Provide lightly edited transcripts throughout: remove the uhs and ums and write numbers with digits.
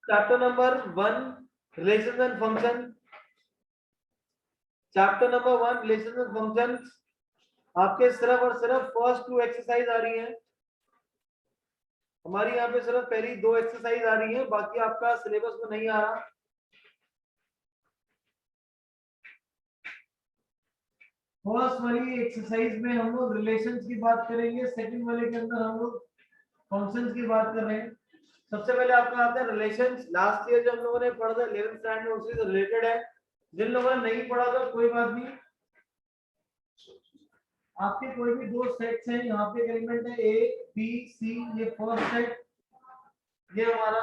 Chapter number 1 relations and function. Chapter number 1 relations and functions आपके सिर्फ और सिर्फ फर्स्ट 2 एक्सरसाइज आ रही हैं। हमारी यहाँ पे सिर्फ पहली 2 एक्सरसाइज आ रही हैं, बाकी आपका सिलेबस में नहीं आ रहा। फर्स्ट वाली एक्सरसाइज में हम लोग रिलेशंस की बात करेंगे, सेकंड वाले के अंदर हम लोग फंक्शंस की बात कर रहे हैं। सबसे पहले आपका आता है रिलेशंस। लास्ट ईयर जो हम लोगों ने पढ़ा था 11th स्टैंडर्ड में, उसी से रिलेटेड है। जिन लोगों ने नहीं पढ़ा था कोई बात नहीं, आपके कोई भी दो सेट्स हैं, यहाँ पे एलिमेंट है ए बी सी, ये फर्स्ट सेट, ये हमारा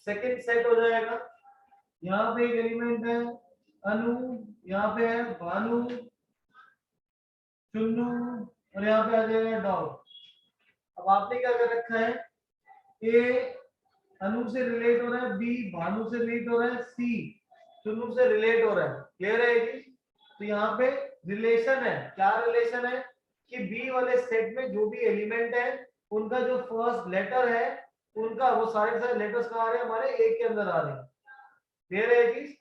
सेकंड सेट हो जाएगा। यहाँ पे एक एलिमेंट है अनु, यहाँ पे है भानु, चुन्नू, और यहाँ पे आ जाएगा डॉग। अब आपने क्या कर रखा है, ए अनु से रिलेट हो रहा है, बी भानु से रिलेट हो रहा है, सी चुन्नू से रिलेट हो रहा है। क्लियर है जी? तो यहाँ पे रिलेशन है, क्या रिलेशन है कि बी वाले सेट में जो भी एलिमेंट है उनका जो फर्स्ट लेटर है, उनका वो सारे सारे लेटर्स कहाँ आ रहे हैं, हमारे ए के अंदर आ रहे हैं। क्लियर है जी?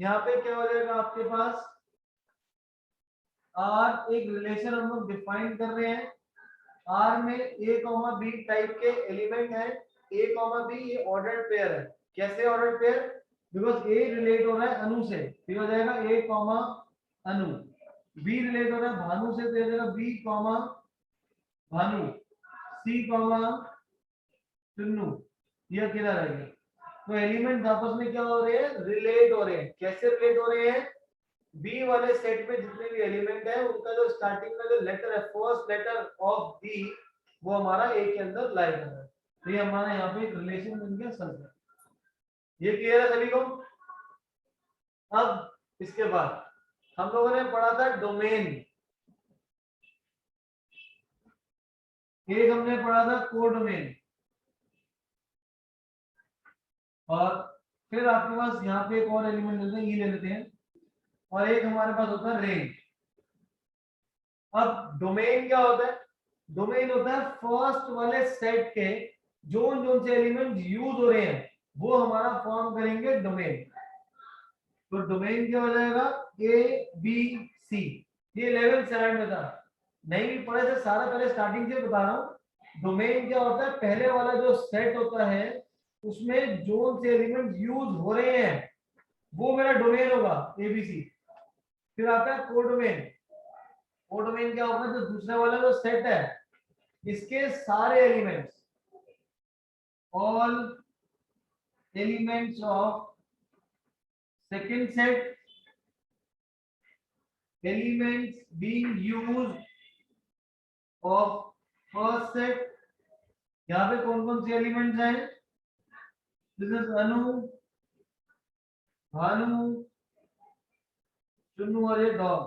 यहाँ पे क्या हो जाएगा आपके पास, आर एक रिलेशन हम लोग डिफाइन कर रहे हैं। आर में ए कॉमा बी टाइप के एलिमेंट है, ए कॉमा बी ये ऑर्डर्ड पेयर है। कैसे ordered pair? Because A relate हो रहा है अनु से, फिर हो जाएगा ए कॉमा अनु। बी रिलेट हो रहा है भानु से, तो हो जाएगा B comma Bhanu. C comma Chunnu, ये अकेला रहेगा। तो एलिमेंट आपस में क्या हो रहे हैं, रिलेट हो रहे हैं। कैसे रिलेट हो रहे हैं? बी वाले सेट में जितने भी एलिमेंट है उनका जो स्टार्टिंग में जो लेटर है, फर्स्ट लेटर ऑफ बी, वो हमारा ए के अंदर लाई कर रहा है। तो ये हमारा यहाँ पे एक रिलेशन बन गया सर्कल। ये क्लियर है सभी को? अब इसके बाद हम लोगों ने पढ़ा था डोमेन, एक हमने पढ़ा था कोडोमेन, और फिर आपके पास यहाँ पे एक और एलिमेंट लेते हैं, ये ले लेते हैं, और एक हमारे पास होता है रेंज। अब डोमेन क्या होता है? डोमेन होता है फर्स्ट वाले सेट के जोन जोन से एलिमेंट यूज हो रहे हैं, वो हमारा फॉर्म करेंगे डोमेन। तो डोमेन क्या हो जाएगा, ए बी सी। ये 11th स्टैंडर्ड में था, नहीं भी पढ़े थे सारा, पहले स्टार्टिंग से बता रहा हूँ। डोमेन क्या होता है, पहले वाला जो सेट होता है उसमें जोन से एलिमेंट यूज हो रहे हैं, वो मेरा डोमेन होगा एबीसी। फिर आता है कोडोमेन। कोडोमेन क्या होगा, जो दूसरा वाला जो सेट है इसके सारे elements, all elements of second set, elements being used of first set. यहाँ पे कौन कौन से एलिमेंट्स हैं, दिस इज अनु, भानु, चुन्नू और ये डॉग।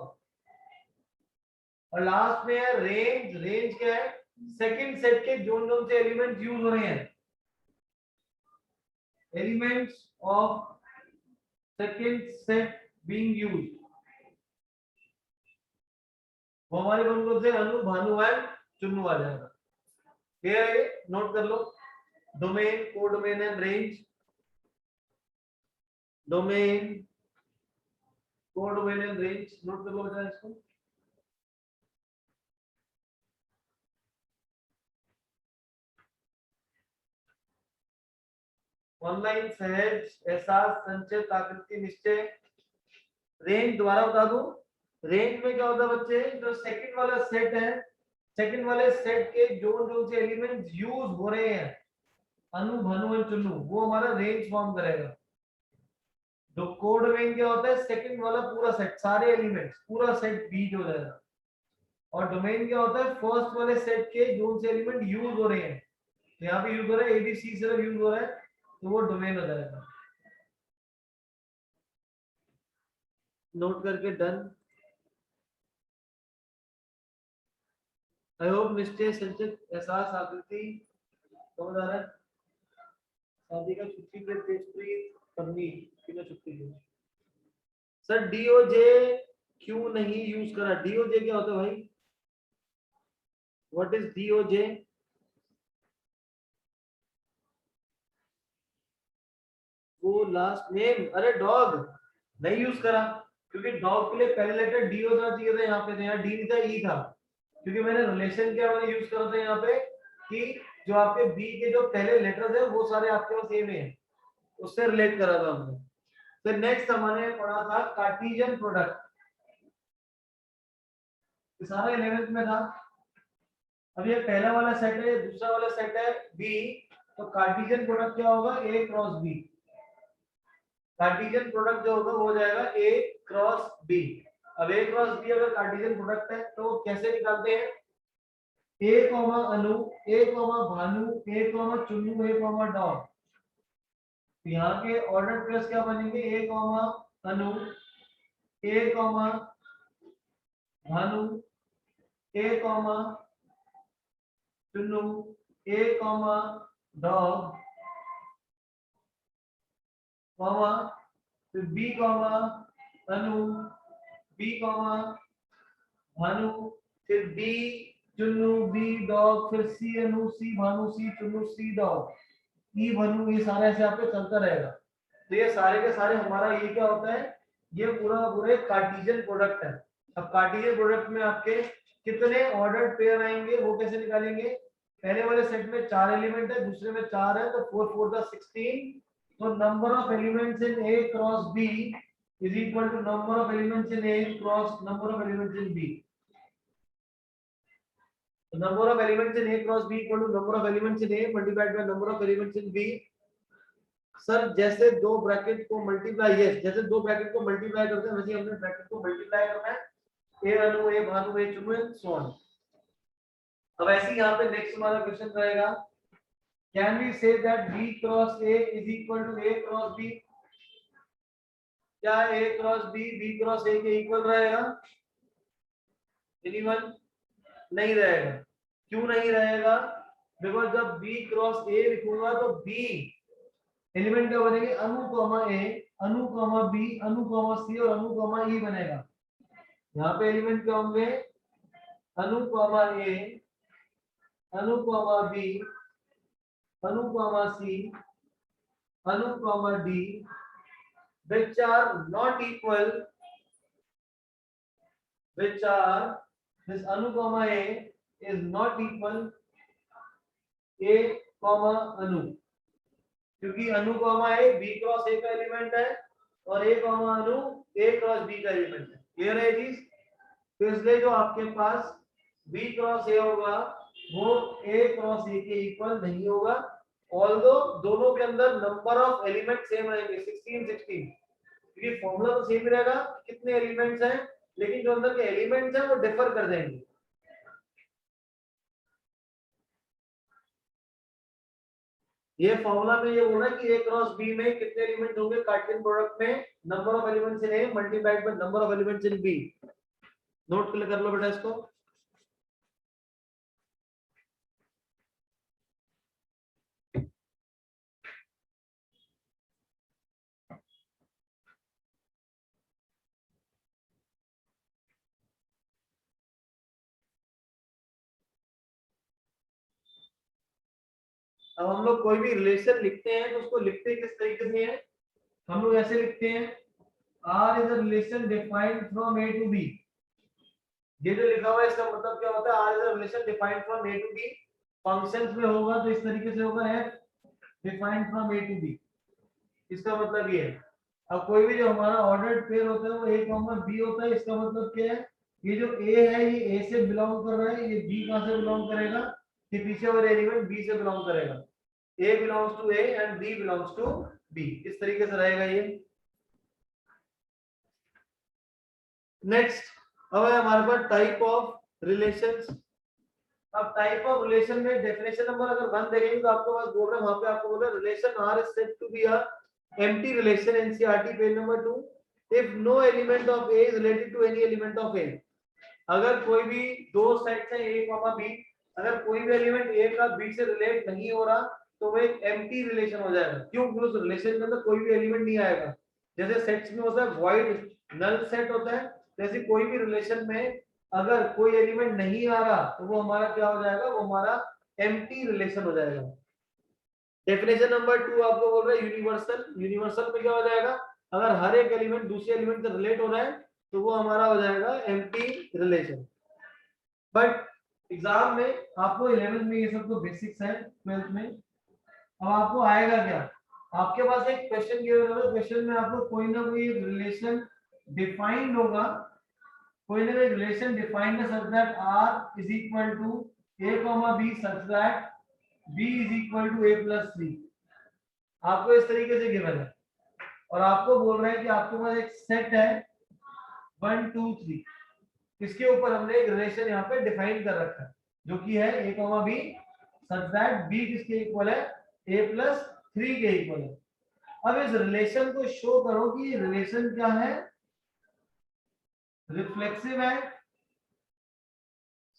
और लास्ट में है रेंज। रेंज क्या है, सेकंड सेट के जोन जोन से एलिमेंट यूज हो रहे हैं, elements of second set being used, वो हमारे कौन कौन से, अनु भानु एंड चुन्नू आ जाएगा। क्लियर है? नोट कर लो, domain, codomain and range. Domain, codomain and range, note कर लो बेटा इसको। ऑनलाइन सहज, एहसास, संचित, आकृति, निश्चय। रेंज दोबारा बता दूं, रेंज में क्या होता है बच्चे, जो सेकंड वाला सेट है, सेकंड वाले सेट के जोन जोन से एलिमेंट यूज हो रहे हैं, अनु भानु और चुन्नू, वो हमारा रेंज फॉर्म करेगा। जो कोड रेंज क्या होता है, सेकंड वाला पूरा सेट, सारे एलिमेंट्स, पूरा सेट बीट हो जाएगा। और डोमेन क्या होता है, फर्स्ट वाले सेट के जोन से एलिमेंट यूज हो रहे हैं, तो यहाँ पे यूज हो रहा है एबीसी सिर्फ यूज हो रहा है, तो वो डोमेन हो जाएगा। नोट करके डन। आई होप निश्चय, संचित, एहसास, आकृति समझ आ रहा है। शादी का छुट्टी पे तेजप्रीत पन्नी कितना छुट्टी है सर, डीओजे क्यों नहीं यूज करा? डीओजे क्या होता है भाई, व्हाट इज डीओजे? वो लास्ट नेम, अरे डॉग नहीं यूज करा क्योंकि डॉग के लिए पहले लेटर डी होना चाहिए था, यहाँ पे तो यहाँ डी नहीं था, ई था, क्योंकि मैंने रिलेशन क्या मैंने यूज करा था यहाँ पे कि जो आपके बी के जो पहले लेटर्स है वो सारे आपके पास सेम है, उससे रिलेट करा था हमने। फिर नेक्स्ट हमने पढ़ा था कार्टेशियन प्रोडक्ट, सारा 11th में था। अब ये पहला वाला सेट है, दूसरा वाला सेट है बी, तो कार्टेशियन प्रोडक्ट क्या होगा, ए क्रॉस बी। कार्टेशियन प्रोडक्ट जो होगा वो हो जाएगा ए क्रॉस बी। अब ए क्रॉस बी अगर कार्टेशियन प्रोडक्ट है तो कैसे निकालते हैं, ए कॉमा अनु, ए कॉमा भानु, ए कॉमा चुन्नू, ए कॉमा डॉग। यहाँ के ऑर्डर प्लस क्या बनेंगे, ए कॉमा अनु, ए कॉमा भानु, ए कॉमा चुन्नू, ए कॉमा डॉग, कॉमा फिर बी कॉमा अनु, बी कॉमा भानु, फिर बी चुन्नू, बी डॉग, फिर सी अनु, सी भानु, सी चुन्नू, सी डॉग, ई भानु, ये सारा ऐसे आपके चलता रहेगा। तो ये सारे के सारे हमारा ये क्या होता है, ये पूरा पूरे कार्टेशियन प्रोडक्ट है। अब कार्टेशियन प्रोडक्ट में आपके कितने ऑर्डर्ड पेयर आएंगे वो कैसे निकालेंगे, पहले वाले सेट में 4 एलिमेंट है, दूसरे में 4 है, तो 4 4 द 16, तो number of elements in A cross B is equal to number of elements in A cross number of elements in B. Number of elements in A cross B equal to number of elements in A multiplied by number of elements in B. Sir जैसे दो bracket को multiply, yes जैसे दो bracket को multiply करते हैं वैसे हमने ब्रैकेट को मल्टीप्लाई करना है, ए अनु, ए भानु, ए चुन्नू एंड सो ऑन। अब ऐसे ही यहाँ पे नेक्स्ट हमारा क्वेश्चन रहेगा, can we say that B cross A is equal to A cross B. क्या A cross B cross A के इक्वल रहेगा, एनीवन? नहीं रहेगा। क्यों नहीं रहेगा, बिकॉज जब बी क्रॉस ए लिखूंगा तो बी एलिमेंट क्या बनेंगे, अनु comma A, Anu comma B, Anu comma सी और अनु कॉमा ई बनेगा। यहाँ पे एलिमेंट क्या होंगे, Anu comma A, Anu comma B, Anu comma C, Anu comma D, which are not equal, which are this anu comma a is not equal a comma anu, क्योंकि Anu comma A B cross A का element है और A comma Anu A cross B का element है, clear है चीज। तो इसलिए जो आपके पास बी क्रॉस ए होगा वो ए क्रॉस ए के इक्वल नहीं होगा, ऑल्दो दोनों के अंदर नंबर ऑफ एलिमेंट सेम रहेंगे 16 16, क्योंकि फॉर्मूला तो सेम ही रहेगा कितने एलिमेंट्स हैं, लेकिन जो अंदर के एलिमेंट्स हैं वो डिफर कर देंगे। ये फॉर्मूला में ये बोल रहा है कि ए क्रॉस बी में कितने एलिमेंट होंगे कार्टेशियन प्रोडक्ट में, number of elements in A multiplied by number of elements in B. Note कर लो बेटा इसको। अब हम लोग कोई भी रिलेशन लिखते हैं तो उसको लिखते किस तरीके से हैं, हम लोग ऐसे लिखते हैं, R is a relation defined from A to B। ये जो लिखा हुआ है इसका मतलब क्या होता है, R is a relation defined from A to B। Functions में होगा तो इस तरीके से होगा F defined from A to B, इसका मतलब ये है। अब कोई भी जो हमारा ऑर्डर्ड पेयर होता है वो A कॉमा B होता है, इसका मतलब क्या है, ये जो A है ये A से बिलोंग कर रहा है, ये B कहां से बिलोंग करेगा, कि पीछे वाला एलिमेंट B से बिलोंग करेगा। A belongs to A and B belongs to B, इस तरीके से रहेगा ये। नेक्स्ट अब है हमारे पास टाइप ऑफ रिलेशंस। अब टाइप ऑफ रिलेशन में डेफिनेशन नंबर अगर 1 देखेंगे तो आपको बस बोल रहे हैं, वहां पे आपको बोल रहे हैं relation R is said to be a empty relation, NCERT page number 2, if no element of A is related to any element of A. अगर कोई भी दो सेट्स हैं ए कॉमा बी, अगर कोई भी एलिमेंट ए का बी से रिलेट नहीं हो रहा तो वो एक एम्प्टी रिलेशन हो जाएगा। क्यों, क्योंकि उस रिलेशन के अंदर कोई भी एलिमेंट नहीं आएगा। जैसे सेट्स में होता है वॉइड नल सेट होता है, जैसे कोई भी रिलेशन में अगर कोई एलिमेंट नहीं आ रहा तो वो हमारा क्या हो जाएगा, वो हमारा एम्प्टी रिलेशन हो जाएगा। डेफिनेशन नंबर 2 आपको बोल रहा है यूनिवर्सल। यूनिवर्सल में क्या हो जाएगा, अगर हर एक एलिमेंट दूसरे एलिमेंट से रिलेट हो रहा है तो वो हमारा हो जाएगा एम्प्टी रिलेशन। बट एग्जाम में आपको 11th में ये सब तो बेसिक्स है, 12th में अब आपको आएगा क्या, आपके पास एक क्वेश्चन गिवन होगा, क्वेश्चन में आपको कोई ना कोई रिलेशन डिफाइंड होगा, कोई ना कोई रिलेशन डिफाइंड है such that r is equal to a b such that b is equal to a plus 3। आपको इस तरीके से गिवन है और आपको बोल रहे हैं कि आपके पास एक सेट है 1 2 3, इसके ऊपर हमने एक रिलेशन यहाँ पे डिफाइन कर रखा है जो कि है a b such that b किसके इक्वल है, a प्लस 3 के इक्वल है। अब इस रिलेशन को शो करो कि ये रिलेशन क्या है, रिफ्लेक्सिव है,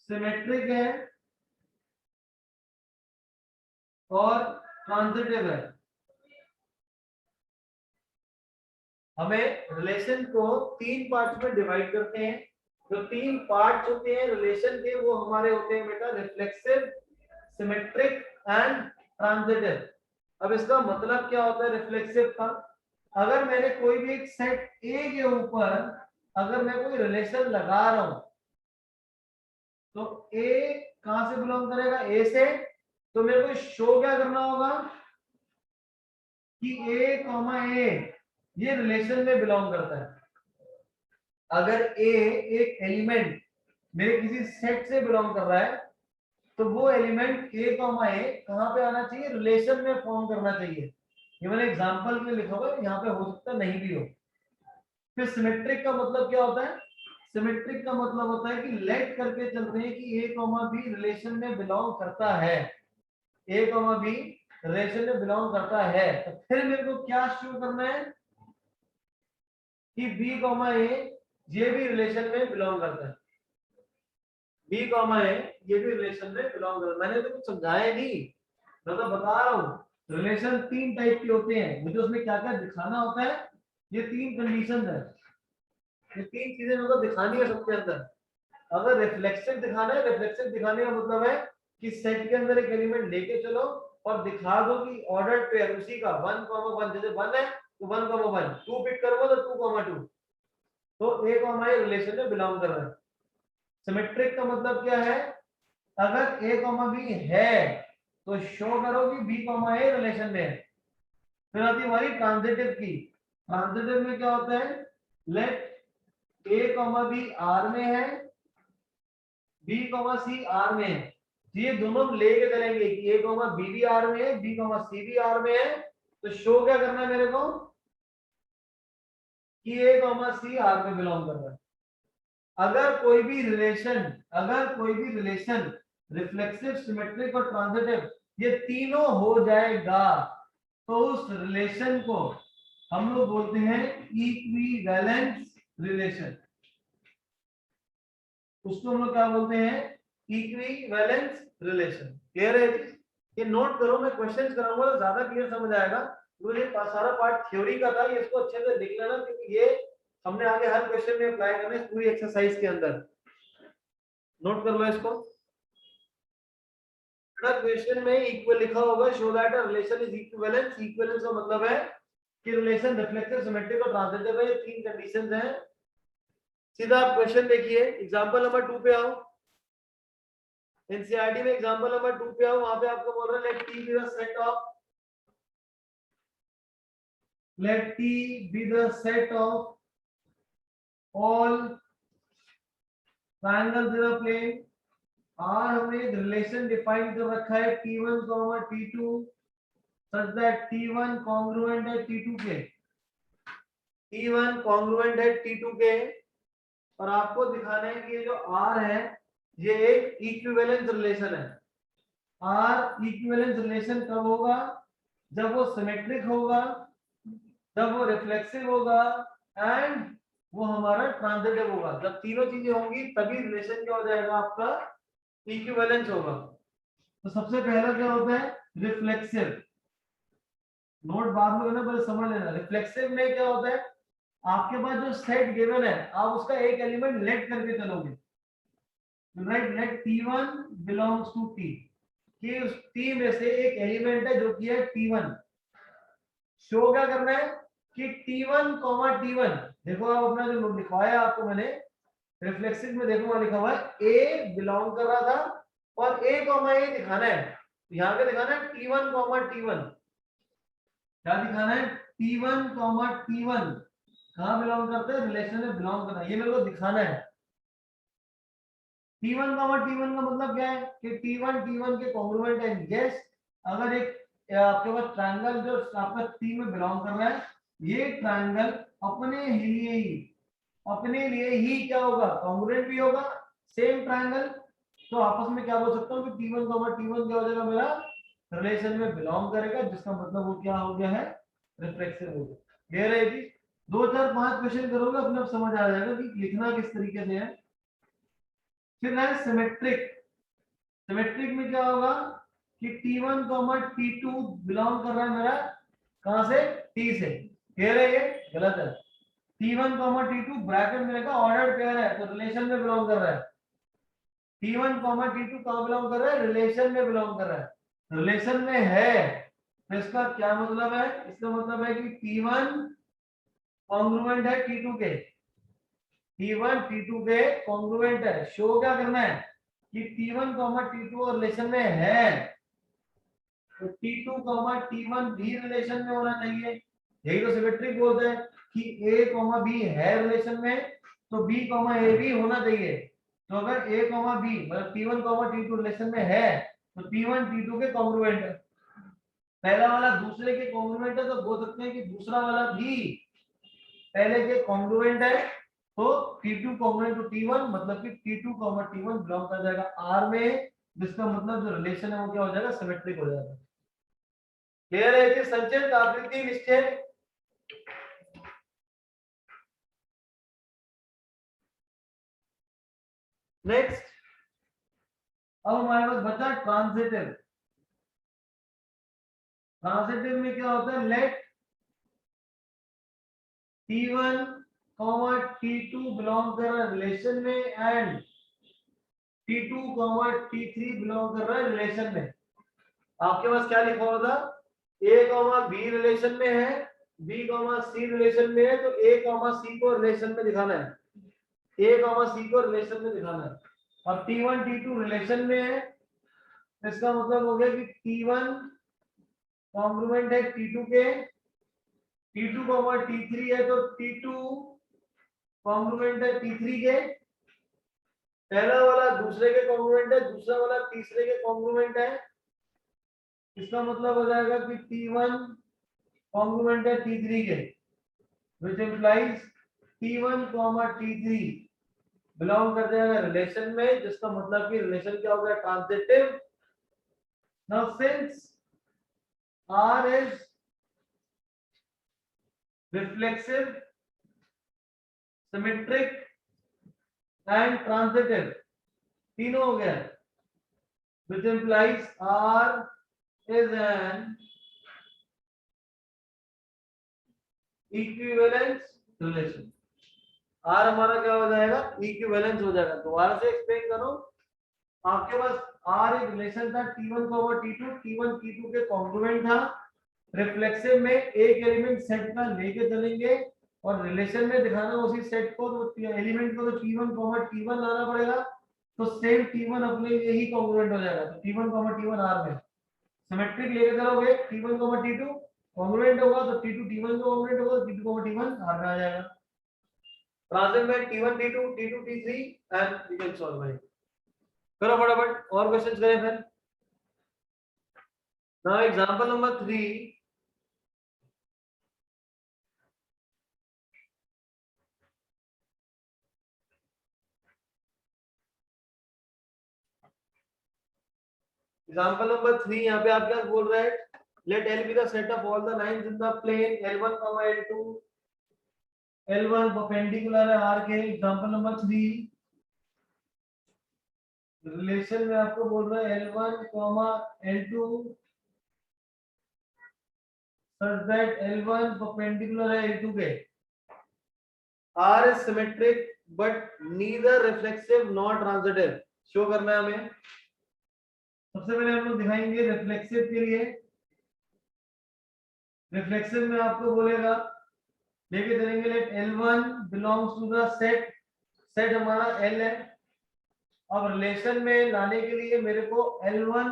सिमेट्रिक है और ट्रांजिटिव है। हमें रिलेशन को 3 पार्ट्स में डिवाइड करते हैं, जो 3 पार्ट्स होते हैं रिलेशन के वो हमारे होते हैं बेटा रिफ्लेक्सिव, सिमेट्रिक एंड ट्रांजिटिव। अब इसका मतलब क्या होता है रिफ्लेक्सिव का, अगर मैंने कोई भी एक सेट ए के ऊपर अगर मैं कोई रिलेशन लगा रहा हूं तो ए कहां से बिलोंग करेगा, ए से, तो मेरे को शो क्या करना होगा कि ए कॉमा ए ये रिलेशन में बिलोंग करता है। अगर ए एक एलिमेंट मेरे किसी सेट से बिलोंग कर रहा है तो वो एलिमेंट ए कॉमा ए कहां पे आना चाहिए, रिलेशन में फॉर्म करना चाहिए। ये मैंने एग्जांपल के लिए लिखा हुआ है, यहाँ पे हो सकता नहीं भी हो। फिर सिमेट्रिक का मतलब क्या होता है, सिमेट्रिक का मतलब होता है कि लेट करके चलते हैं कि ए कॉमा बी रिलेशन में बिलोंग करता है, ए कॉमा बी रिलेशन में बिलोंग करता है। तो फिर मेरे को क्या शो करना है कि बी कॉमा ए ये भी रिलेशन में बिलोंग करता है, बी कॉमा ए ये भी रिलेशन में बिलोंग करता है। मैंने तो कुछ समझाया नहीं, मैं तो बता रहा हूँ रिलेशन 3 टाइप के होते हैं, मुझे उसमें क्या क्या दिखाना होता है, ये 3 कंडीशन है, ये 3 चीजें मेरे को दिखानी है सबके अंदर। अगर रिफ्लेक्सिव दिखाना है, रिफ्लेक्सिव दिखाने का मतलब है कि सेट के अंदर एक एलिमेंट लेके चलो और दिखा दो कि ऑर्डर पेयर उसी का 1, 1 जैसे 1 है तो 1, 1 2 पिक करोगे तो 2, 2 तो ए कॉमा ए रिलेशन में बिलोंग कर रहा है। सिमेट्रिक का मतलब क्या है, अगर ए कॉमा बी है तो शो करो कि बी कॉमा ए रिलेशन में है। फिर आती है हमारी ट्रांजिटिव की, ट्रांजिटिव में क्या होता है, let A comma B R में है, बी कॉमा सी आर में है, तो ये दोनों हम लेके चलेंगे कि ए कॉमा बी भी आर में है, बी कॉमा सी भी आर में है। तो शो क्या करना है मेरे को कि ए कॉमा सी आर में बिलोंग कर रहा है। अगर कोई भी रिलेशन रिफ्लेक्सिव, सिमेट्रिक और ट्रांजिटिव ये तीनों हो जाएगा तो उस रिलेशन को हम लोग बोलते हैं इक्विवेलेंस रिलेशन। उसको हम लोग क्या बोलते हैं, इक्विवेलेंस रिलेशन। क्लियर है? ये नोट करो, मैं क्वेश्चंस कराऊंगा तो ज्यादा क्लियर समझ आएगा। ये सारा पार्ट थ्योरी का था, इसको अच्छे से लिख लेना क्योंकि ये हमने आगे हर क्वेश्चन में अप्लाई करना है पूरी एक्सरसाइज के अंदर। नोट कर लो इसको। अगर क्वेश्चन में इक्वल लिखा होगा show that a relation is equivalence, equivalence का मतलब है कि रिलेशन रिफ्लेक्सिव, सिमेट्रिक और ट्रांजिटिव है, ये 3 कंडीशंस हैं। सीधा आप क्वेश्चन देखिए, एग्जांपल नंबर 2 पे आओ। एनसीईआरटी में एग्जांपल नंबर 2 पे आओ, वहां पे आपको बोल रहा है let T be the set of all triangles in a plane. और हमने एक रिलेशन डिफाइन कर रखा है T1, T2 such that T1 congruent है T2 के, T1 congruent है T2 के, और आपको दिखाना है कि ये जो R है ये एक इक्विवेलेंस रिलेशन है। R इक्विवेलेंस रिलेशन कब होगा, जब वो सिमेट्रिक होगा, जब वो रिफ्लेक्सिव होगा एंड वो हमारा ट्रांजिटिव होगा। जब तीनों चीजें होंगी तभी रिलेशन क्या हो जाएगा, आपका इक्विवेलेंस होगा। तो सबसे पहला क्या होता है, रिफ्लेक्सिव। नोट बाद में करना, पहले समझ लेना। रिफ्लेक्सिव में क्या होता है, आपके पास जो सेट गिवन है आप उसका एक एलिमेंट लेट करके चलोगे, right, let T1 belongs to T। कि उस टी में से एक एलिमेंट है जो कि है T1। शो क्या करना है कि T1 T1, देखो आप अपना जो लिखवाया आपको मैंने रिफ्लेक्सिव में, देखो वहां लिखा हुआ है ए बिलोंग कर रहा था और ए दिखाना है, तो यहाँ पे दिखाना है T1 T1। क्या दिखाना है? T1 T1 कहाँ बिलोंग करते हैं? रिलेशन में बिलोंग करना है, ये मेरे को दिखाना है। T1 T1 का मतलब क्या है कि T1 T1 के कॉन्ग्रुएंट है। यस, अगर एक आपके पास ट्रायंगल जो आपका T में बिलोंग कर रहा है, ये ट्रायंगल अपने लिए ही क्या होगा? कॉन्ग्रुएंट भी होगा, सेम ट्रायंगल। तो आपस में क्या बोल सकता हूँ कि T1 T1 क्या हो जाएगा? मेरा रिलेशन में बिलोंग करेगा, जिसका मतलब वो क्या हो गया है? रिफ्लेक्सिव हो गया। क्लियर है जी? 2 4 5 क्वेश्चन करोगे अपने आप समझ आ जाएगा कि लिखना किस तरीके से है। फिर है सिमेट्रिक। सिमेट्रिक में क्या होगा कि T1 T2 बिलोंग कर रहा है मेरा कहां से? T से। क्लियर है? ये गलत है। T1 T2 ब्रैकेट में का ऑर्डर्ड पेयर है, तो रिलेशन में बिलोंग कर रहा है। T1 T2 कहां बिलोंग कर रहा है? रिलेशन में बिलोंग कर रहा है। रिलेशन में है तो इसका क्या मतलब है? इसका मतलब है कि T1 कॉन्ग्रुएंट है T2 के। T1 T2 के कॉन्ग्रुएंट है। शो क्या करना है कि T1 T2 और रिलेशन में है, तो T2 T1 भी रिलेशन में होना चाहिए। यही तो सिमेट्रिक बोलते हैं कि A B है रिलेशन में, तो B A भी होना चाहिए। तो अगर A B मतलब T1 T2 रिलेशन में है, तो T1 T2 के कॉन्ग्रुएंट है। पहला वाला दूसरे के कॉन्ग्रुएंट है, तो बोल सकते हैं कि दूसरा वाला भी पहले के कॉन्ग्रुएंट है। तो T2 कॉन्ग्रुएंट टू T1 मतलब कि T2 T1 बिलोंग कर जाएगा R में, जिसका मतलब जो रिलेशन है वो क्या हो जाएगा? सिमेट्रिक हो जाएगा। क्लियर है कि संचय आकृति निश्चय? नेक्स्ट, अब हमारे पास बचा ट्रांजिटिव। ट्रांजिटिव में क्या होता है? लेट T1 T2 बिलोंग कर रहा है रिलेशन में एंड T2 T3 बिलोंग कर रहा है रिलेशन में। आपके पास क्या लिखा होगा? A B रिलेशन में है, B C रिलेशन में है, तो A C को रिलेशन में दिखाना है। A C को रिलेशन में दिखाना है। और T1 T2 रिलेशन में है, इसका मतलब हो गया कि T1 कॉन्ग्रुएंट है T2 के, T2 T3 है, तो T2 कॉन्ग्रुएंट है T3 के। पहला वाला दूसरे के कॉन्ग्रुएंट है, दूसरा वाला तीसरे के कॉन्ग्रुएंट है। इसका मतलब हो जाएगा कि T1 कॉन्ग्रुएंट है T3 के, which implies T1 T3 belong कर जाएगा रिलेशन में, जिसका मतलब कि रिलेशन क्या हो गया? Transitive. Now since R is reflexive, symmetric and transitive, तीनों हो गया, which implies R is an equivalence relation। R हमारा क्या हो जाएगा? इक्विवेलेंस हो जाएगा। दोबारा से एक्सप्लेन करो। आपके पास R एक रिलेशन था T1 T2, T1 T2 के कॉन्ग्रुएंट था। रिफ्लेक्सिव में एक एलिमेंट सेट का लेके चलेंगे और रिलेशन में दिखाना उसी सेट को, तो एलिमेंट को तो T1 T1 लाना पड़ेगा, तो सेम T1 अपने लिए ही कॉन्ग्रुएंट हो जाएगा। तो T1 T1 R में सिमेट्रिक लेके चलोगे, T1 T2 कॉन्ग्रुएंट होगा, तो T2 T1 को कॉन्ग्रुएंट होगा, तो T2 T1 R में आ जाएगा। ट्रांजिट में T1 T2 T2 T3 and we can solve it. करो फटाफट और क्वेश्चंस करें फिर। Now example number 3। Example number 3 यहाँ पे आप क्या बोल रहे हैं? Let L be the set of all the lines in the plane L1 L2, L1 perpendicular है R के। एग्जांपल नंबर 3 रिलेशन में आपको बोल रहा है L1 L2 such that L1 perpendicular है L2 के। R is symmetric but neither reflexive nor transitive। Show करना है हमें। सबसे पहले हम लोग दिखाएंगे रिफ्लेक्सिव के लिए। रिफ्लेक्सिव में आपको बोलेगा, लेके चलेंगे let L1 belongs to the set, set हमारा L है। अब रिलेशन में लाने के लिए मेरे को L1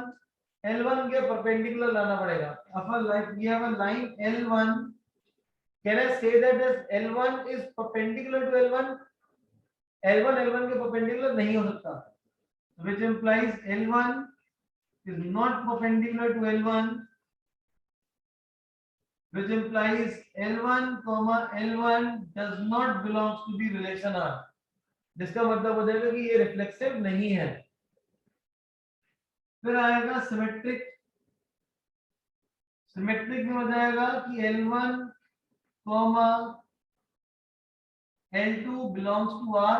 के परपेंडिकुलर लाना पड़ेगा। अब like we have a line L1, can I say that L1 is perpendicular to L1? L1 के परपेंडिकुलर नहीं हो सकता, which implies L1 is not perpendicular to L1, which implies L1 comma L1 does not belongs to the relation R, जिसका मतलब हो जाएगा कि ये रिफ्लेक्सिव नहीं है। फिर आएगा सिमेट्रिक। सिमेट्रिक में हो जाएगा कि L1 comma L2 belongs to R,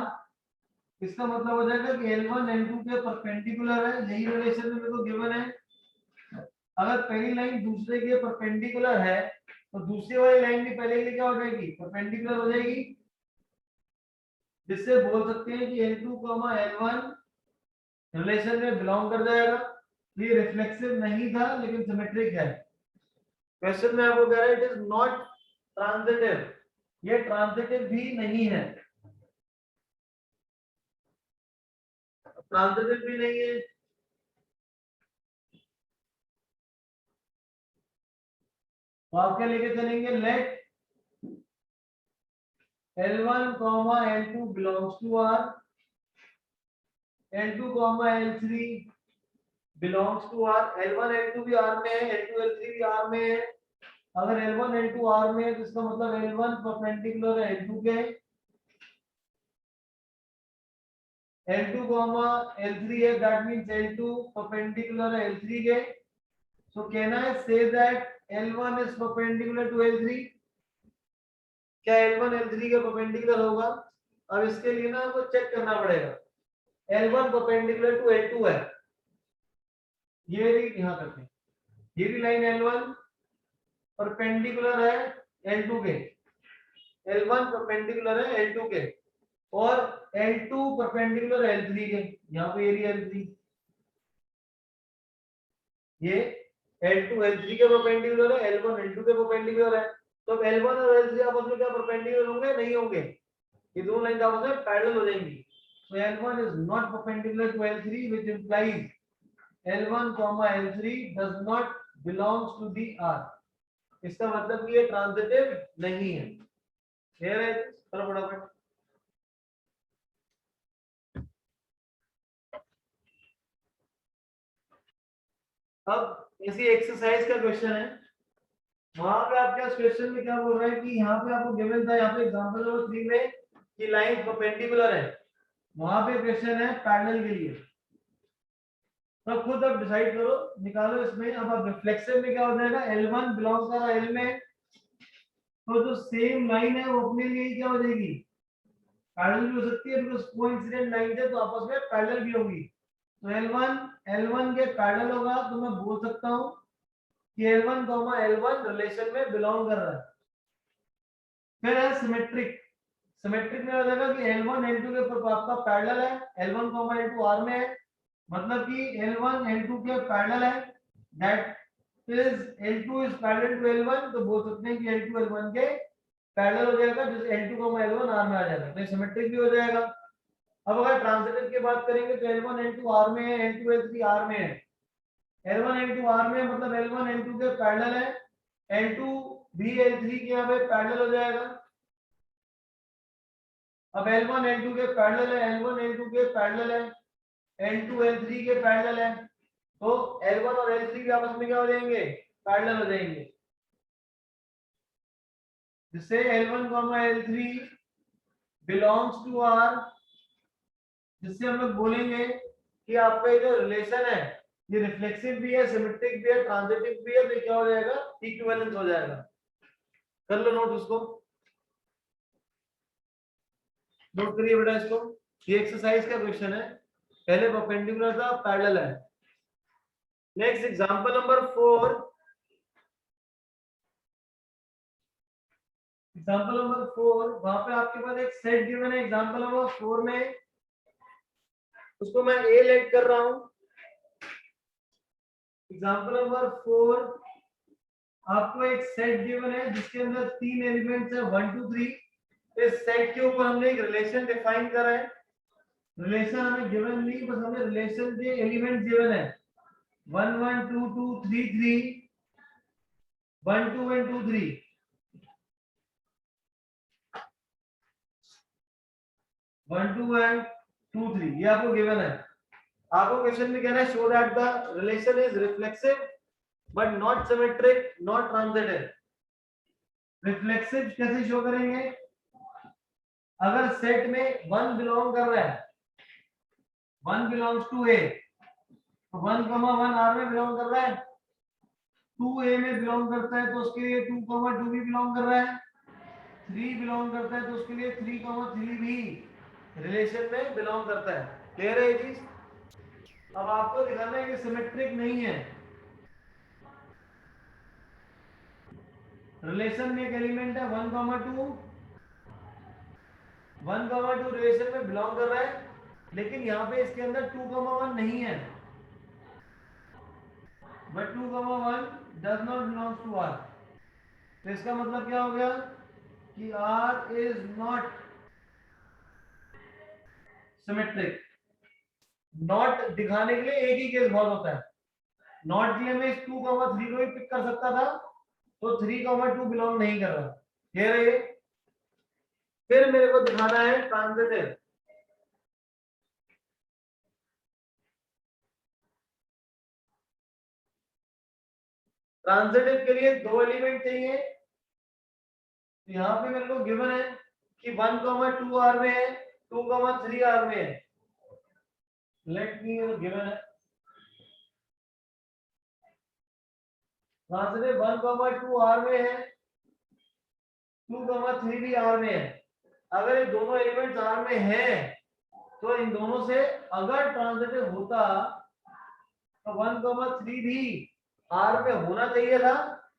इसका मतलब हो जाएगा कि L1 L2 के परपेंडिकुलर है, यही रिलेशन में मेरे को गिवन है। अगर पहली लाइन दूसरे के परपेंडिकुलर है तो दूसरी वाली लाइन भी पहले के लिए क्या हो जाएगी? परपेंडिकुलर हो जाएगी, जिससे बोल सकते हैं कि L2, L1 रिलेशन में बिलोंग कर जाएगा। ये रिफ्लेक्सिव नहीं था लेकिन सिमेट्रिक है। क्वेश्चन में आपको कह रहा है इट इज नॉट ट्रांजिटिव, ये ट्रांजिटिव भी नहीं है, ट्रांजिटिव भी नहीं है। तो आप क्या लेके चलेंगे? Let L1, L2 belongs to R, L2, L3 belongs to R, L1 L2 भी R में है, L2 L3 भी R में है। अगर L1 L2 R में है तो इसका मतलब L1 परपेंडिकुलर है L2 के, L2, L3 है, दैट मींस L2 परपेंडिकुलर है L3 के। So can I say that L1 is perpendicular to L3? क्या L1 L3 के परपेंडिकुलर होगा? अब इसके लिए ना आपको चेक करना पड़ेगा। L1 परपेंडिकुलर टू L2 है, ये भी यहां करते हैं, ये भी लाइन L1 परपेंडिकुलर है L2 के, L1 परपेंडिकुलर है L2 के, और L2 परपेंडिकुलर है L3 के। यहाँ पे एरिया L3, ये L2 L3 के परपेंडिकुलर है, L1 L2 के परपेंडिकुलर है। तो L1 और L3 आपस में क्या परपेंडिकुलर होंगे? नहीं होंगे, ये दोनों लाइन आपस में पैरेलल हो जाएंगी। So L1 is not perpendicular to L3, which implies L1, L3 does not belongs to the R। इसका मतलब ये ट्रांजिटिव नहीं है। क्लियर है? चलो फटाफट। अब इसी एक्सरसाइज का क्वेश्चन है, वहां पे आपके क्वेश्चन में क्या बोल रहा है कि यहाँ पे आपको गिवन था, यहाँ पे एग्जांपल नंबर 3 में कि लाइन परपेंडिकुलर है, वहां पे क्वेश्चन है पैरेलल के लिए। तो खुद आप डिसाइड करो, निकालो इसमें। अब आप रिफ्लेक्सिव में क्या हो जाएगा? L1 बिलोंग्स कर रहा है L में, तो जो सेम लाइन है वो अपने लिए क्या हो जाएगी? पैरेलल भी हो सकती है, बिकॉज़ कोइंसिडेंट लाइन है तो आपस में पैरेलल भी होगी। तो L1 के पैरेलल होगा, तो मैं बोल सकता हूँ कि L1, L1 रिलेशन में बिलोंग कर रहा है। फिर है सिमेट्रिक। सिमेट्रिक में हो जाएगा कि L1 L2 के ऊपर आपका पैरेलल है, L1, L2 R में है, मतलब कि L1 L2 के पैरेलल है, that is L2 is parallel to L1, तो बोल सकते हैं कि L2 L1 के पैरेलल हो जाएगा, जिस L2, L1 R में आ जाएगा, तो सिमेट्रिक भी हो जाएगा। अब अगर ट्रांजिटिव की बात करेंगे तो L1 L2 R में है, L2 L3 R में है। L1 L2 R में मतलब L1 L2 के पैरेलल है, L2 भी L3 के यहाँ पे पैरेलल हो जाएगा। अब L1 L2 के पैरेलल है, L1 L2 के पैरेलल है, L2 L3 के पैरेलल है, तो L1 और L3 भी आपस में क्या हो जाएंगे? पैरेलल हो जाएंगे, जिससे L1, L3 belongs to R, जिससे हम लोग बोलेंगे कि आपका ये जो रिलेशन है ये रिफ्लेक्सिव भी है, सिमेट्रिक भी है, ट्रांजिटिव भी है, तो क्या हो जाएगा? इक्विवेलेंस हो जाएगा। कर लो नोट उसको, नोट करिए बेटा इसको। ये एक्सरसाइज का क्वेश्चन है, पहले परपेंडिकुलर था, पैरेलल है। Next example number 4। Example number 4, वहां पे आपके पास एक सेट गिवन है एग्जांपल नंबर 4 में, उसको मैं ए लेट कर रहा हूं, एग्जांपल नंबर 4, आपको एक सेट गिवन है जिसके अंदर 3 एलिमेंट्स है 1 2 3। इस सेट के ऊपर हमने एक रिलेशन डिफाइन करा है। रिलेशन हमें गिवन नहीं, बस हमें रिलेशन के एलिमेंट गिवन है 1 1 2 2 3 3 1 2 1 2 3। 1 2 1 2 3 ये आपको गिवन है। आपको क्वेश्चन में कहना है show that the relation is reflexive but not symmetric not transitive. Reflexive कैसे शो करेंगे? अगर सेट में 1 बिलोंग कर रहा है, 1 बिलोंग्स टू ए, तो 1 1 आर में बिलोंग कर रहा है, 2 ए में बिलोंग करता है तो उसके लिए 2 2 भी बिलोंग कर रहा है, 3 बिलोंग करता है तो उसके लिए 3 3 भी रिलेशन में बिलोंग करता है। क्लियर है ये चीज? अब आपको दिखाना है कि सिमेट्रिक नहीं है। रिलेशन में एक एलिमेंट है 1 2, 1 2 रिलेशन में बिलोंग कर रहा है, लेकिन यहाँ पे इसके अंदर 2 1 नहीं है, but 2 1 does not belongs to R. तो इसका मतलब क्या हो गया कि R is not symmetric. Not दिखाने के लिए एक ही केस बहुत होता है। नॉट के लिए मैं इस 2 3 को भी पिक कर सकता था, तो 3 2 बिलोंग नहीं कर रहा। क्लियर है? फिर मेरे को दिखाना है ट्रांजिटिव। ट्रांजिटिव के लिए 2 एलिमेंट चाहिए। तो यहाँ पे मेरे को गिवन है कि 1 2 आर में है, 2 3 आर में है। लेट मी गिवन है ट्रांजिटिव 1 2 आर में है, 2 3 भी आर में है। अगर ये दोनों एलिमेंट्स आर में हैं तो इन दोनों से अगर ट्रांजिटिव होता तो 1 3 भी आर में होना चाहिए था,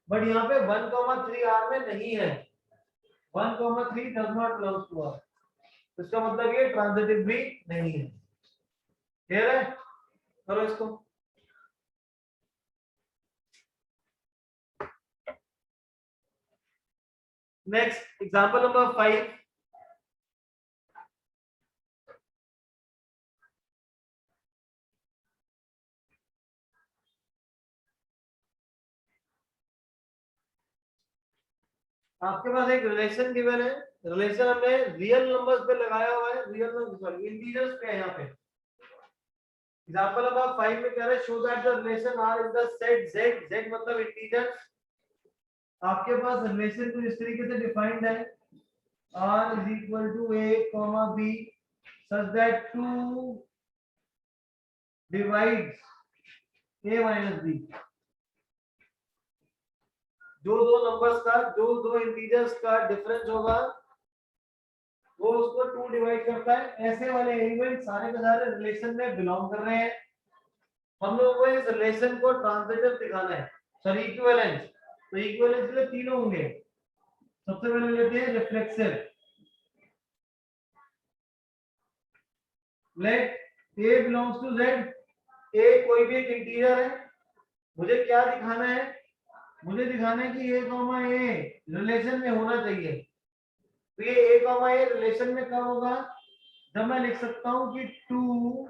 बट यहाँ पे 1 3 आर में नहीं है। 1 3 does not belongs to R, इसका मतलब ये ट्रांजिटिव भी नहीं है। क्लियर है? करो इसको। Next example number 5। आपके पास एक रिलेशन गिवन है। रिलेशन हमने रियल नंबर्स पे लगाया हुआ है, रियल नंबर सॉरी इंटीजर्स पे है यहाँ पे। एग्जांपल नंबर 5 में कह रहे हैं show that the relation R in the set z, z मतलब इंटीजर्स। आपके पास रिलेशन कुछ इस तरीके से डिफाइंड है r is equal to a comma b such that 2 divides a minus b। जो दो नंबर्स का, जो दो इंटीजर्स का डिफरेंस होगा वो उसको 2 डिवाइड करता है। ऐसे वाले एलिमेंट सारे के सारे रिलेशन में बिलोंग कर रहे हैं। हम लोगों को इस रिलेशन को ट्रांजिटिव दिखाना है, सॉरी इक्विवेलेंस। तो इक्विवेलेंस के लिए तीनों होंगे। सबसे पहले लेते हैं reflexive. Let a belongs to z। a कोई भी एक इंटीजर है। मुझे क्या दिखाना है? मुझे दिखाना है कि a, a रिलेशन में होना चाहिए। तो ये a, a रिलेशन में कब होगा? जब मैं लिख सकता हूं कि 2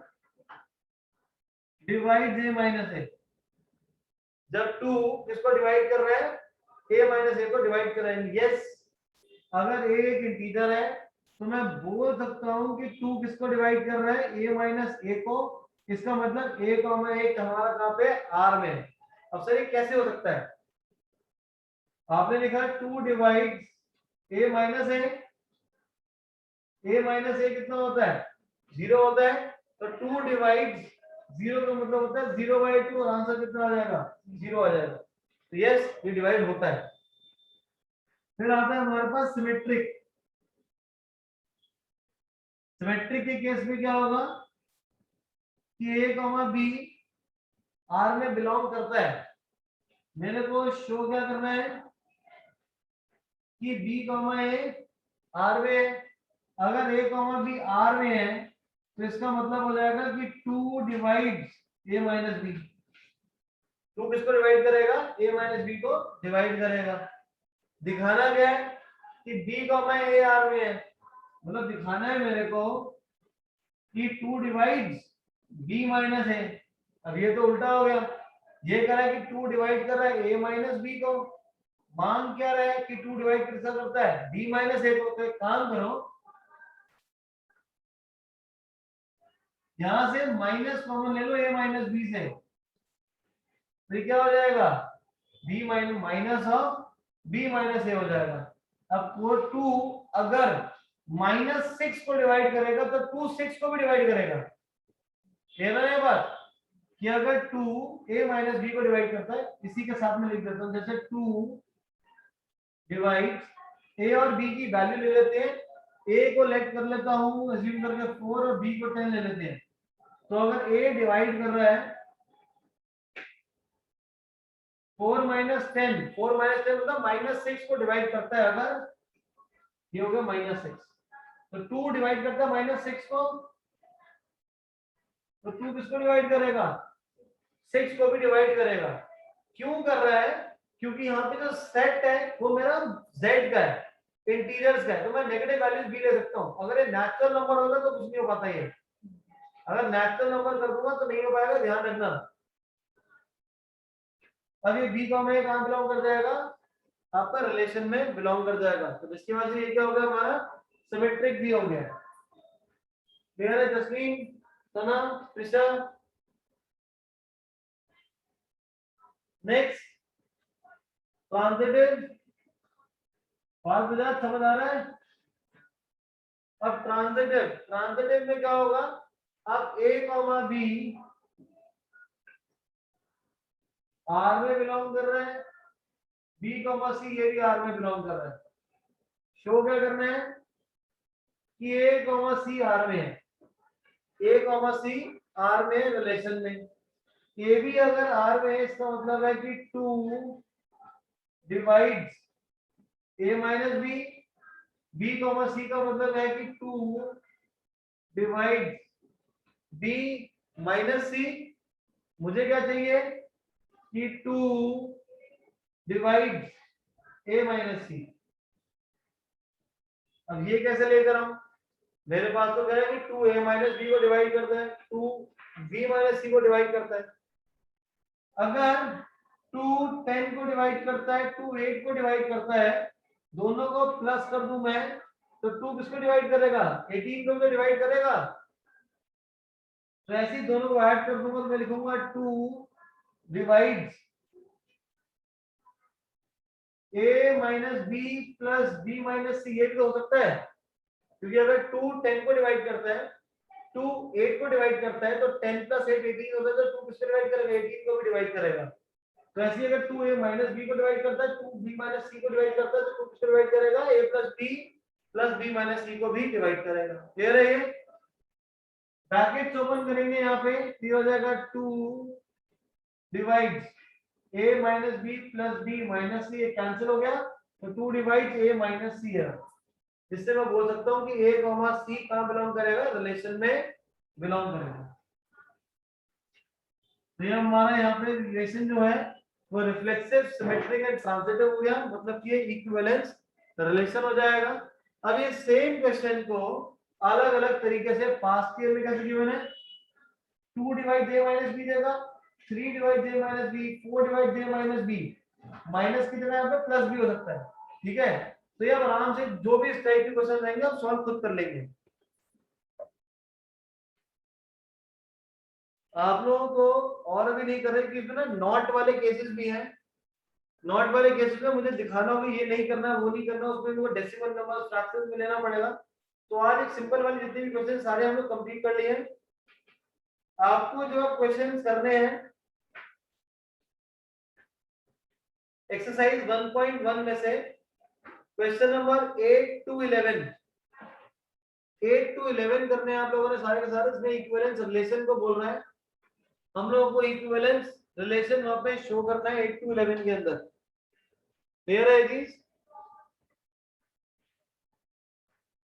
डिवाइड a माइनस a। जब 2 किसको डिवाइड कर रहा है? a माइनस a को डिवाइड कर रहा है। यस, अगर a एक इंटीजर है तो मैं बोल सकता हूं कि 2 किसको डिवाइड कर रहा है? a माइनस a को। इसका मतलब a, a हमारा कहां पे? r में। अब सर ये कैसे हो सकता है? आपने लिखा 2 divide a minus a। a minus a कितना होता है? 0 होता है। तो 2 डिवाइड 0 का मतलब होता है 0/2 और आंसर कितना आ जाएगा? 0 आ जाएगा। तो यस, ये डिवाइड होता है। फिर आता है हमारे पास सिमेट्रिक। सिमेट्रिक के केस में क्या होगा कि a, b r में बिलोंग करता है। मेरे को शो क्या करना है कि b, a r में है। अगर a, b r में है तो इसका मतलब हो जाएगा कि 2 डिवाइड a माइनस b। 2 किसको डिवाइड करेगा, a माइनस बी को डिवाइड करेगा। दिखाना क्या है कि b कॉमा a आर में है, मतलब दिखाना है मेरे को कि 2 डिवाइड्स b माइनस a। अब ये तो उल्टा हो गया, ये कह रहा है कि 2 डिवाइड कर रहा है a माइनस b को, मांग क्या रहा है कि 2 डिवाइड किसका करता है, b माइनस a को। तो एक काम करो, यहां से माइनस कॉमन ले लो a माइनस b से, तो क्या हो जाएगा, b minus minus of b minus a हो जाएगा। अब वो 2 अगर -6 को डिवाइड करेगा तो 2 6 को भी डिवाइड करेगा। क्लियर है ये बात कि अगर 2 a माइनस b को डिवाइड करता है, इसी के साथ में लिख देता हूं, जैसे 2 डिवाइड a और b की वैल्यू ले लेते हैं, a को लेट कर लेता हूं अज्यूम करके 4 और b को 10 ले लेते हैं। तो अगर a डिवाइड कर रहा है 4 माइनस 10, 4 माइनस 10 मतलब -6 को डिवाइड करता है, अगर ये हो गया -6, तो 2 डिवाइड करता है -6 को, तो 2 किसको डिवाइड करेगा, 6 को भी डिवाइड करेगा। क्यों कर रहा है, क्योंकि यहाँ पे जो सेट है वो मेरा z का है, इंटीजर्स का है, तो मैं नेगेटिव वैल्यूज भी ले सकता हूँ। अगर ये नेचुरल नंबर होगा तो कुछ नहीं हो पाता, ये अगर नेचुरल नंबर कर दूंगा तो नहीं हो पाएगा, ध्यान रखना। अब ये b कॉमा a कहां बिलोंग कर जाएगा, आपका रिलेशन में बिलोंग कर जाएगा। तो इसकी वजह से ये क्या हो गया, हमारा सिमेट्रिक भी हो गया। क्लियर है जसमीन, सना, प्रिशा? नेक्स्ट ट्रांजिटिव, बात बुझा, समझ आ रहा है? अब ट्रांजिटिव, ट्रांजिटिव में क्या होगा, अब a कॉमा b आर में बिलोंग कर रहा है, b कॉमा c ये भी आर में बिलोंग कर रहा है। शो क्या करना है कि a कॉमा c आर में है, a कॉमा c आर में रिलेशन में, a भी अगर आर में है, इसका मतलब है कि 2 divides a minus b, b comma c का मतलब है कि 2 डिवाइड्स b माइनस c। मुझे क्या चाहिए कि 2 डिवाइड्स a माइनस c। अब ये कैसे लेकर आऊं, मेरे पास तो कह रहा है कि 2 a माइनस b को डिवाइड करता है, 2 b माइनस c को डिवाइड करता है। अगर 2 10 को डिवाइड करता है, 2 8 को डिवाइड करता है, दोनों को प्लस कर दूं मैं, तो 2 किसको डिवाइड करेगा, 18 को भी डिवाइड करेगा। तो ऐसे ही दोनों को ऐड कर दूंगा तो मैं लिखूंगा 2 divides a minus b plus b minus c। ये भी तो हो सकता है, क्योंकि अगर 2 10 को डिवाइड करता है, 2 8 को डिवाइड करता है, तो 10 प्लस 8 18 होता है, तो 2 किसको डिवाइड करेगा, 18 को भी डिवाइड करेगा। तो ऐसे ही अगर 2 a माइनस b को डिवाइड करता है, 2 b माइनस c को डिवाइड करता है, तो 2 किसको डिवाइड करेगा, a plus b minus c को भी डिवाइड करेगा। क्लियर है ये? ब्रैकेट्स ओपन करेंगे यहाँ पे, ये हो जाएगा 2 divides a minus b plus b minus c, cancel हो गया, तो 2 डिवाइड्स a माइनस c है, जिससे मैं बोल सकता हूँ कि a कॉमा c कहाँ बिलोंग करेगा, रिलेशन में बिलोंग करेगा। तो ये हमारा यहाँ पे रिलेशन जो है वो रिफ्लेक्सिव, सिमेट्रिक एंड ट्रांजिटिव हो गया, मतलब कि ये इक्विवेलेंस रिलेशन हो जाएगा। अब ये सेम क्वेश्चन को अलग अलग तरीके से पास्ट ईयर में कैसे गिवन है, 2 डिवाइड a माइनस b देगा, 3 divide a minus b, 4 divide a minus b, minus की जगह यहाँ पे प्लस भी हो सकता है। ठीक है, तो ये आराम से जो भी इस टाइप के क्वेश्चन रहेंगे आप सॉल्व खुद कर लेंगे। आप लोगों को और अभी नहीं कर रहे कि इसमें ना नॉट वाले केसेस भी हैं, नॉट वाले केसेस में मुझे दिखाना होगा ये नहीं करना वो नहीं करना, उसमें वो डेसिमल नंबर फ्रैक्शंस में लेना पड़ेगा। तो आज एक सिंपल वाली जितने भी क्वेश्चन सारे हम लोग कंप्लीट कर लिए हैं। आपको जो क्वेश्चन करने हैं एक्सरसाइज 1.1 में से क्वेश्चन नंबर 8 to 11, 8 to 11 करने हैं आप लोगों ने सारे के सारे। इसमें इक्विवेलेंस रिलेशन को बोल रहा है, हम लोगों को इक्विवेलेंस रिलेशन वहां पे शो करना है 8 to 11 के अंदर। क्लियर है जी?